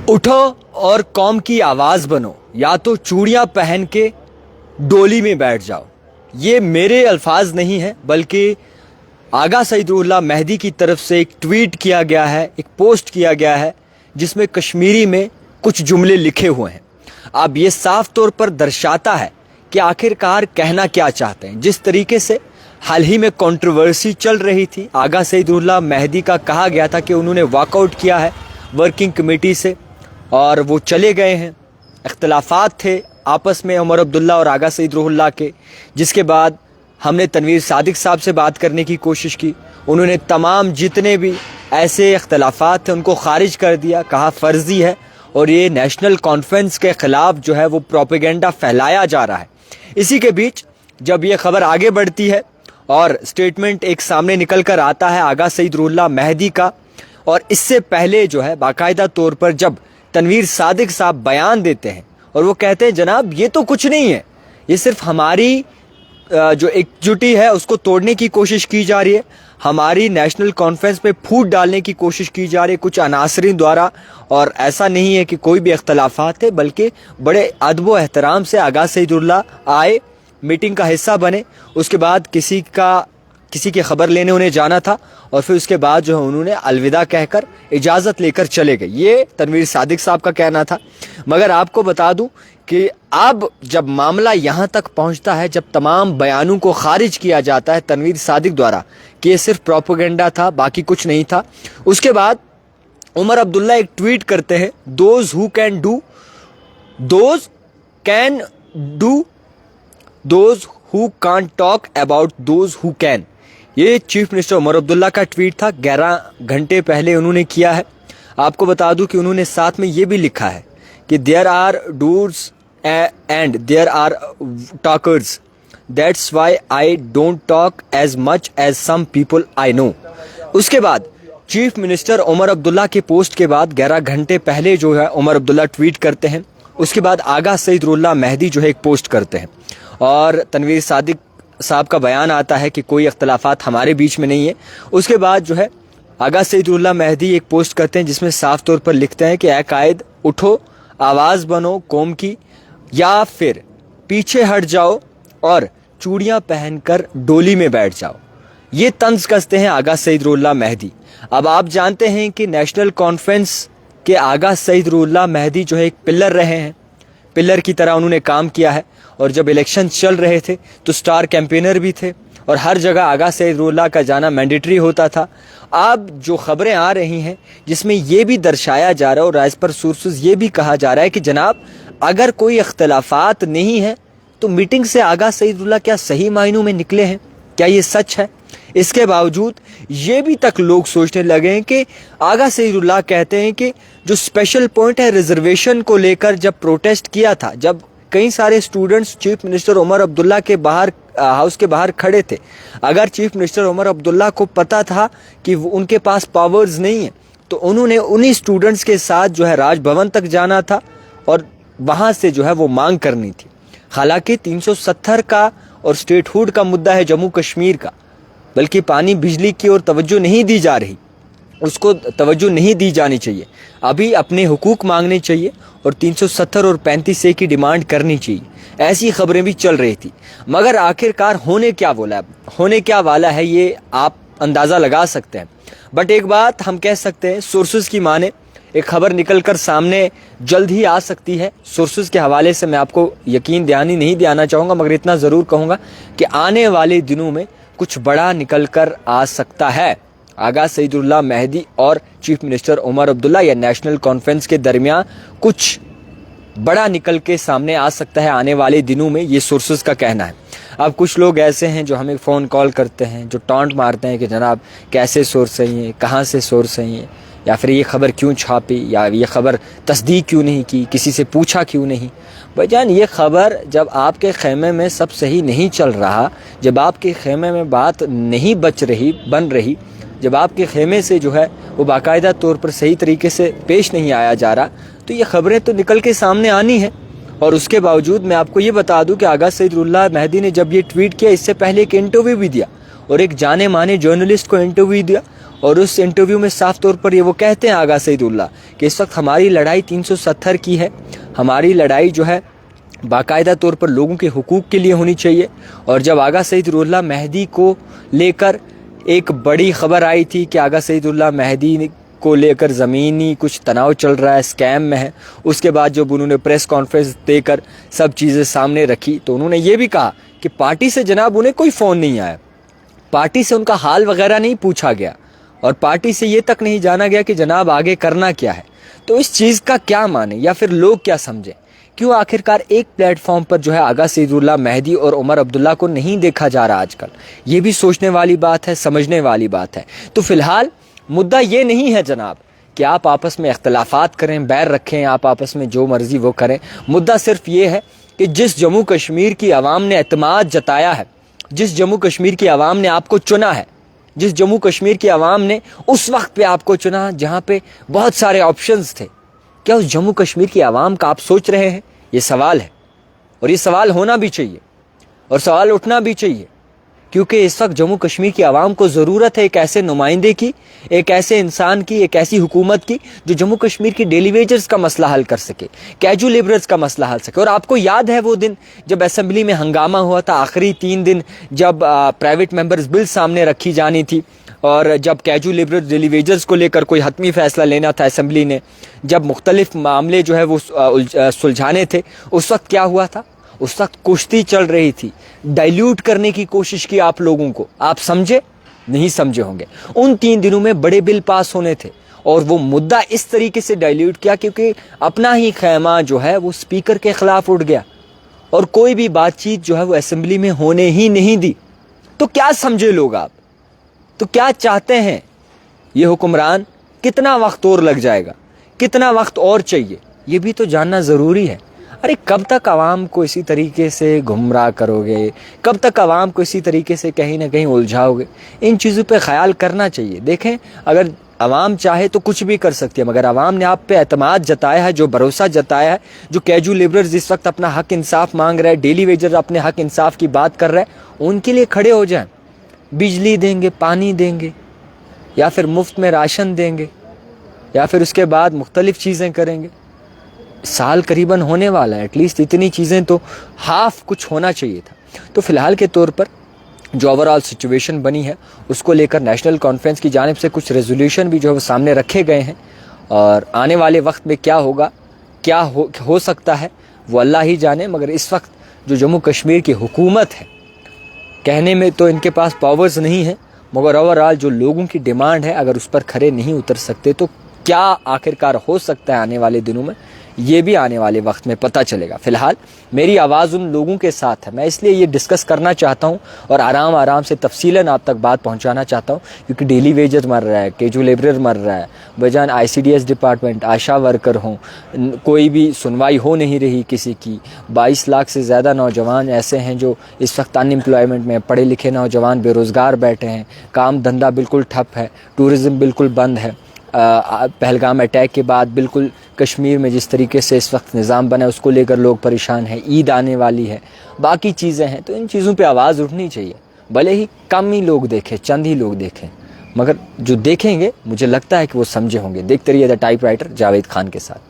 उठो और कौम की आवाज बनो, या तो चूड़ियां पहन के डोली में बैठ जाओ। ये मेरे अल्फाज नहीं है, बल्कि आगा सईदुल्लाह मेहदी की तरफ से एक ट्वीट किया गया है, एक पोस्ट किया गया है, जिसमें कश्मीरी में कुछ जुमले लिखे हुए हैं। अब ये साफ तौर पर दर्शाता है कि आखिरकार कहना क्या चाहते हैं। जिस तरीके से हाल ही में कंट्रोवर्सी चल रही थी, आगा सईदुल्लाह मेहदी का कहा गया था कि उन्होंने वॉकआउट किया है वर्किंग कमेटी से और वो चले गए हैं। इख्तलाफात थे आपस में उमर अब्दुल्ला और आगा सईदुल्लाह के, जिसके बाद हमने तनवीर सादिक साहब से बात करने की कोशिश की। उन्होंने तमाम जितने भी ऐसे इख्तलाफात थे उनको खारिज कर दिया, कहा फर्जी है और ये नेशनल कॉन्फ्रेंस के ख़िलाफ़ जो है वो प्रोपेगेंडा फैलाया जा रहा है। इसी के बीच जब ये खबर आगे बढ़ती है और स्टेटमेंट एक सामने निकल कर आता है आगा सईदुल्लाह मेहदी का, और इससे पहले जो है बाकायदा तौर पर जब तनवीर सादिक साहब बयान देते हैं और वो कहते हैं जनाब ये तो कुछ नहीं है, ये सिर्फ हमारी जो एकजुटी है उसको तोड़ने की कोशिश की जा रही है, हमारी नेशनल कॉन्फ्रेंस पे फूट डालने की कोशिश की जा रही है कुछ अनासरीन द्वारा, और ऐसा नहीं है कि कोई भी इख्तलाफात है, बल्कि बड़े अदब व एहतराम से आगा सईदुल्लाह आए, मीटिंग का हिस्सा बने, उसके बाद किसी की खबर लेने उन्हें जाना था और फिर उसके बाद जो है उन्होंने अलविदा कहकर इजाज़त लेकर चले गए। ये तनवीर सादिक साहब का कहना था। मगर आपको बता दूं कि अब जब मामला यहाँ तक पहुँचता है, जब तमाम बयानों को खारिज किया जाता है तनवीर सादिक द्वारा कि ये सिर्फ प्रोपेगेंडा था, बाकी कुछ नहीं था, उसके बाद उमर अब्दुल्ला एक ट्वीट करते हैं, those who can do those can do those who can't talk about those who can. ये चीफ मिनिस्टर उमर अब्दुल्ला का ट्वीट था, 11 घंटे पहले उन्होंने किया है। आपको बता दूं कि उन्होंने साथ में ये भी लिखा है कि there are doers and there are talkers, that's why I don't talk as much as some people I know. उसके बाद चीफ मिनिस्टर उमर अब्दुल्ला के पोस्ट के बाद 11 घंटे पहले जो है उमर अब्दुल्ला ट्वीट करते हैं। उसके बाद आगा सईदुल्लाह मेहदी जो है एक पोस्ट करते हैं और तनवीर सादिक साहब का बयान आता है कि कोई इख्तलाफात हमारे बीच में नहीं है। उसके बाद जो है आगा सईदुल्लाह मेहदी एक पोस्ट करते हैं जिसमें साफ तौर पर लिखते हैं कि ऐ कायद उठो, आवाज़ बनो कौम की, या फिर पीछे हट जाओ और चूड़ियाँ पहनकर डोली में बैठ जाओ। ये तंज कसते हैं आगा सईदुल्लाह मेहदी। अब आप जानते हैं कि नेशनल कॉन्फ्रेंस के आगा सईदुल्लाह मेहदी जो है एक पिलर रहे हैं, पिलर की तरह उन्होंने काम किया है, और जब इलेक्शन चल रहे थे तो स्टार कैंपेनर भी थे और हर जगह आगा सईदुल्लाह का जाना मैंडेटरी होता था। अब जो खबरें आ रही हैं जिसमें ये भी दर्शाया जा रहा है और एज पर सोर्सेज ये भी कहा जा रहा है कि जनाब अगर कोई इख्तलाफात नहीं है तो मीटिंग से आगा सईदुल्लाह क्या सही मायनों में निकले हैं, क्या ये सच है? इसके बावजूद ये भी तक लोग सोचने लगे हैं कि आगा सईदुल्लाह कहते हैं कि जो स्पेशल पॉइंट है रिजर्वेशन को लेकर जब प्रोटेस्ट किया था, जब कई सारे students chief minister Omar Abdullah के बाहर हाउस के बाहर खड़े थे, अगर चीफ मिनिस्टर उमर अब्दुल्ला को पता था कि उनके पास पावर्स नहीं है तो उन्होंने उन्हीं स्टूडेंट्स के साथ जो है राजभवन तक जाना था और वहाँ से जो है वो मांग करनी थी। हालांकि 370 का और स्टेटहुड का मुद्दा है जम्मू कश्मीर का, बल्कि पानी बिजली की ओर तवज्जो नहीं दी जा रही, उसको तवज्जो नहीं दी जानी चाहिए। अभी अपने हुकूक मांगने चाहिए और 370 और 35A की डिमांड करनी चाहिए। ऐसी खबरें भी चल रही थी, मगर आखिरकार होने क्या वाला है ये आप अंदाज़ा लगा सकते हैं। बट एक बात हम कह सकते हैं, सोर्सेज की माने एक खबर निकल कर सामने जल्द ही आ सकती है। सोर्सेज के हवाले से मैं आपको यकीन दहानी नहीं दिलाना चाहूँगा, मगर इतना ज़रूर कहूँगा कि आने वाले दिनों में कुछ बड़ा निकल कर आ सकता है। आगा सईदुल्लाह मेहदी और चीफ मिनिस्टर उमर अब्दुल्ला या नेशनल कॉन्फ्रेंस के दरमियान कुछ बड़ा निकल के सामने आ सकता है आने वाले दिनों में, ये सोर्सेज का कहना है। अब कुछ लोग ऐसे हैं जो हमें फ़ोन कॉल करते हैं, जो टॉन्ट मारते हैं कि जनाब कैसे सोर्स सही है, कहाँ से सोर्स सही है, या फिर ये खबर क्यों छापी, या ये खबर तस्दीक क्यों नहीं की, किसी से पूछा क्यों नहीं। भाईजान ये खबर जब आपके खेमे में सब सही नहीं चल रहा, जब आपके खेमे में बात नहीं बन रही, जब आपके खेमे से जो है वो बाकायदा तौर पर सही तरीके से पेश नहीं आया जा रहा, तो ये खबरें तो निकल के सामने आनी है। और उसके बावजूद मैं आपको ये बता दूं कि आगा सईदुल्लाह मेहदी ने जब ये ट्वीट किया, इससे पहले एक इंटरव्यू भी दिया और एक जाने माने जर्नलिस्ट को इंटरव्यू दिया, اور اس انٹرویو میں صاف طور پر یہ وہ کہتے ہیں آغا سعید اللہ کہ اس وقت ہماری لڑائی 370 کی ہے. ہماری لڑائی جو ہے باقاعدہ طور پر لوگوں کے حقوق کے لیے ہونی چاہیے. اور جب آغا سعید اللہ مہدی کو لے کر ایک بڑی خبر آئی تھی کہ آغا سعید اللہ مہدی کو لے کر زمینی کچھ تناؤ چل رہا ہے, اسکیم میں ہے, اس کے بعد جب انہوں نے پریس کانفرنس دے کر سب چیزیں سامنے رکھی تو انہوں نے یہ بھی کہا کہ پارٹی سے جناب انہیں کوئی فون نہیں آیا, پارٹی سے ان کا حال وغیرہ نہیں پوچھا گیا, اور پارٹی سے یہ تک نہیں جانا گیا کہ جناب آگے کرنا کیا ہے. تو اس چیز کا کیا معنی یا پھر لوگ کیا سمجھیں؟ کیوں آخرکار ایک پلیٹ فارم پر جو ہے آغا سعید اللہ مہدی اور عمر عبداللہ کو نہیں دیکھا جا رہا آج کل؟ یہ بھی سوچنے والی بات ہے, سمجھنے والی بات ہے. تو فی الحال مدعا یہ نہیں ہے جناب کہ آپ آپس میں اختلافات کریں, بیر رکھیں, آپ آپس میں جو مرضی وہ کریں. مدعا صرف یہ ہے کہ جس جموں کشمیر کی عوام نے اعتماد جتایا ہے, جس جموں کشمیر کی عوام نے آپ کو چنا ہے, جس جموں کشمیر کی عوام نے اس وقت پہ آپ کو چنا جہاں پہ بہت سارے آپشنز تھے, کیا اس جموں کشمیر کی عوام کا آپ سوچ رہے ہیں؟ یہ سوال ہے, اور یہ سوال ہونا بھی چاہیے اور سوال اٹھنا بھی چاہیے, کیونکہ اس وقت جموں کشمیر کی عوام کو ضرورت ہے ایک ایسے نمائندے کی, ایک ایسے انسان کی, ایک ایسی حکومت کی جو جموں کشمیر کی ڈیلی ویجرز کا مسئلہ حل کر سکے, کیجول لیبررز کا مسئلہ حل سکے. اور آپ کو یاد ہے وہ دن جب اسمبلی میں ہنگامہ ہوا تھا, آخری 3 دن جب پرائیویٹ ممبرز بل سامنے رکھی جانی تھی, اور جب کیجول لیبررز ڈیلی ویجرز کو لے کر کوئی حتمی فیصلہ لینا تھا اسمبلی نے, جب مختلف معاملے جو ہے وہ سلجھانے تھے, اس وقت کیا ہوا تھا؟ اس وقت کشتی چل رہی تھی, ڈائلیوٹ کرنے کی کوشش کی آپ لوگوں کو. آپ سمجھے؟ نہیں سمجھے ہوں گے. ان 3 دنوں میں بڑے بل پاس ہونے تھے اور وہ مدعا اس طریقے سے ڈائلیوٹ کیا کیونکہ اپنا ہی خیمہ جو ہے وہ اسپیکر کے خلاف اٹھ گیا اور کوئی بھی بات چیت جو ہے وہ اسمبلی میں ہونے ہی نہیں دی. تو کیا سمجھے لوگ آپ؟ تو کیا چاہتے ہیں یہ حکمران؟ کتنا وقت اور لگ جائے گا؟ کتنا وقت اور چاہیے؟ یہ بھی تو جاننا ضروری ہے. ارے کب تک عوام کو اسی طریقے سے گمراہ کرو گے؟ کب تک عوام کو اسی طریقے سے کہیں نہ کہیں الجھاؤ گے؟ ان چیزوں پہ خیال کرنا چاہیے. دیکھیں, اگر عوام چاہے تو کچھ بھی کر سکتی ہے, مگر عوام نے آپ پہ اعتماد جتایا ہے, جو بھروسہ جتایا ہے, جو کیجول لیبررز اس وقت اپنا حق انصاف مانگ رہے, ڈیلی ویجر اپنے حق انصاف کی بات کر رہے, ان کے لیے کھڑے ہو جائیں. بجلی دیں گے, پانی دیں گے, یا پھر مفت میں راشن دیں گے, یا پھر اس کے بعد مختلف چیزیں کریں گے. سال قریباً ہونے والا ہے, ایٹ لیسٹ اتنی چیزیں تو ہاف کچھ ہونا چاہیے تھا. تو فی الحال کے طور پر جو اوورآل سچویشن بنی ہے اس کو لے کر نیشنل کانفرنس کی جانب سے کچھ ریزولوشن بھی جو ہے وہ سامنے رکھے گئے ہیں, اور آنے والے وقت میں کیا ہوگا, کیا ہو سکتا ہے وہ اللہ ہی جانے. مگر اس وقت جو جموں کشمیر کی حکومت ہے, کہنے میں تو ان کے پاس پاورز نہیں ہیں, مگر اوورآل جو لوگوں کی ڈیمانڈ ہے اگر اس پر کھڑے نہیں اتر سکتے تو کیا آخرکار ہو سکتا ہے آنے والے دنوں میں, یہ بھی آنے والے وقت میں پتہ چلے گا. فی الحال میری آواز ان لوگوں کے ساتھ ہے, میں اس لیے یہ ڈسکس کرنا چاہتا ہوں اور آرام آرام سے تفصیلاً آپ تک بات پہنچانا چاہتا ہوں, کیونکہ ڈیلی ویجر مر رہا ہے, کیجول لیبرر مر رہا ہے, بجان ICDS ڈپارٹمنٹ, آشا ورکر ہوں, کوئی بھی سنوائی ہو نہیں رہی کسی کی. 22 لاکھ سے زیادہ نوجوان ایسے ہیں جو اس وقت ان امپلائمنٹ میں, پڑھے لکھے نوجوان بے روزگار بیٹھے ہیں, کام دھندا بالکل ٹھپ ہے, ٹورزم بالکل بند ہے. پہلگام اٹیک کے بعد بالکل کشمیر میں جس طریقے سے اس وقت نظام بنا ہے اس کو لے کر لوگ پریشان ہیں, عید آنے والی ہے, باقی چیزیں ہیں. تو ان چیزوں پہ آواز اٹھنی چاہیے, بھلے ہی کم ہی لوگ دیکھیں, چند ہی لوگ دیکھیں, مگر جو دیکھیں گے مجھے لگتا ہے کہ وہ سمجھے ہوں گے. دیکھتے رہیے the type writer Javed Khan کے ساتھ.